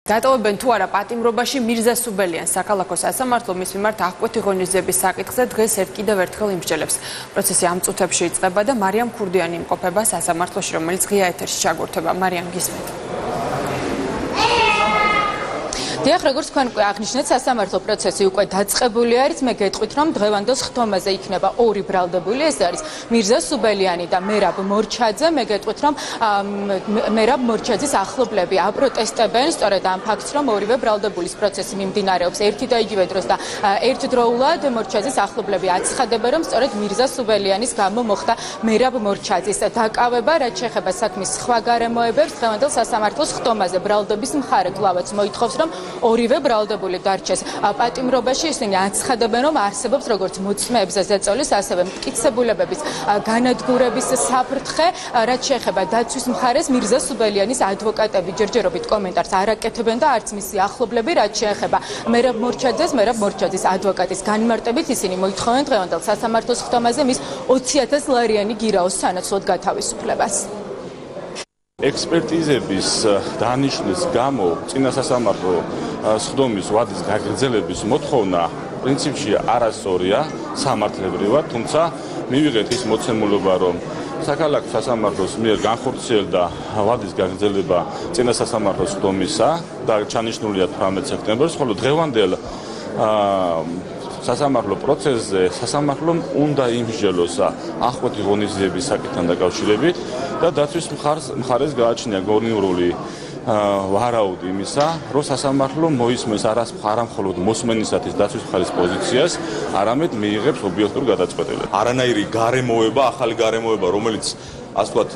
დატოვებენ თუ არა პატიმრობაში მირზა სუბელიანს საქალაქო სასამართლო მის მიმართ აღკვეთი ღონისძიების საკითხზე დღეს კიდევ ერთხელ იმსჯელებს. პროცესი ამ წუთებში იწყება და მარიამ ქურდიანი იმყოფება სასამართლოში, რომელიც ღია ეთერში ჩაგურთება. მარიამ, გისმენთ. დიახ, როგორც თქვენ უკვე აღნიშნეთ, სასამართლო პროცესი უკვე დაწყებული არის. მე გეტყვით, რომ დღევანდელ ხტომაზე იქნება ორი ბრალდებული, ეს არის მირზა სუბელიანი და მერაბ მორჩაძე. მე გეტყვით, რომ მერაბ მორჩაძის ახლობლები აპროტესტებენ სწორედ ამ ფაქტს, რომ ორივე ბრალდებულის პროცესი მიმდინარეობს ერთი და იგივე დროს და ერთდროულად მორჩაძის ახლობლები აცხადებენ, რომ სწორედ მირზა სუბელიანის გამო მოხდა მერაბ მორჩაძის დაკავება. რაც შეეხება საქმის სხვა გარემოებებს, დღევანდელ სასამართლოს ხტომაზე ბრალდების მხარე კვლავაც მოითხოვს, რომ ორივე ბრალდებული დარჩეს პატიმრობაში. ისინი აცხადებენ, რომ არსებობს როგორც მოწმეებზე ზეწოლის, ასევე მტკიცებულებების განადგურების საფრთხე. რაც შეეხება დაცვის მხარეს, მირზა სუბელიანის ადვოკატები ჯერჯერობით კომენტარს არ აკეთებენ და არც მისი ახლობლები. რაც შეეხება მერაბ მორჩაძის ადვოკატის განმარტებით, ისინი მოითხოვენ დღევანდელ სასამართლოს ხტომაზე მის 20,000 ლარიანი გირაოს სანაცვლოდ გათავისუფლებას. ექსპერტიზების დანიშნვის გამო წინა სასამართლო სხდომის ვადის გაგრძელების მოთხოვნა პრინციპში არასწორია სამართლებრივად, თუმცა მივიღეთ ის მოცემულობა, რომ საქალაქო სასამართლოს მიერ განხორციელდა ვადის გაგრძელება წინა სასამართლო სხდომისა და ჩანიშნულია 18 სექტემბერს, ხოლო დღევანდელ სასამართლო პროცესზე სასამართლომ უნდა იმსჯელოს აღკვეთი ღონისძიების საკითხთან დაკავშირებით და დაცვის მხარეს გააჩნია გონივრული ვარაუდი იმისა, რომ სასამართლო მოისმენს არა მხოლოდ მოსმენისათვის დაცვის მხარის პოზიციას, არამედ მიიღებს ობიექტურ გადაწყვეტილებას. არანაირი გარემოება, ახალი გარემოება, რომელიც ასე ვთქვათ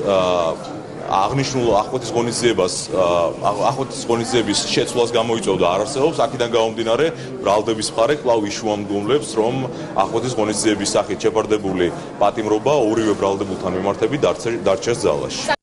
აღნიშნულ აღკვეთის ღონისძიების შეცვლას გამოიწვევდა არ არსებობს. აქედან გამომდინარე, ბრალდების მხარე კვლავ იშუამდგომლებს, რომ აღკვეთის ღონისძიების სახით შეფარდებული პატიმრობა ორივე ბრალდებულთან მიმართებით დარჩეს ძალაში.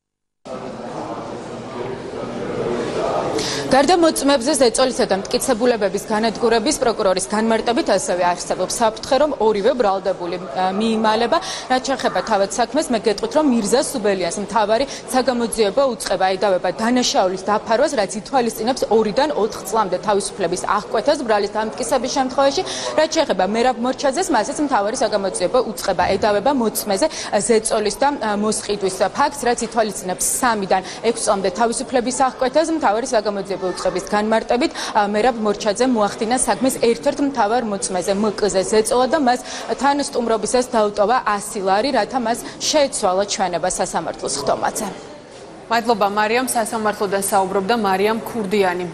გარდა მოწმეებზე ზეწოლისა და მტკიცებულებების განადგურების პროკურორის განმარტებით ასევე არსებობს საფრთხე, რომ ორივე ბრალდებული მიიმალება. რაც შეეხება თავად საქმეს, მე გეტყვით, რომ მირზა სუბელიანს მთავარი საგამოძიებო უწყება ედავება დანაშაულის დაფარვას, რაც ითვალისწინებს 2-დან 4 წლამდე თავისუფლების აღკვეთას ბრალის დამტკიცების შემთხვევაში. რაც შეეხება მერაბ მორჩაძეს, მასაც მთავარი საგამოძიებო უწყება ედავება მოწმეზე ზეწოლის და მოსყიდვის ფაქტს, რაც ითვალისწინებს 3-დან 6 წლამდე თავისუფლების აღკვეთას. მთავარი საგამოძიებო უწყების განმარტებით, მერაბ მორჩაძემ მოახდინა საქმის ერთ-ერთ მთავარ მოწმეზე მკ-ზე ზეწოლა და მას თან სტუმრობისას დაუტოვა 100 ლარი, რათა მას შეეცვალა ჩვენება სასამართლოს ხტომაზე. მადლობა მარიამ, სასამართლოდან საუბრობდა მარიამ ქურდიანი.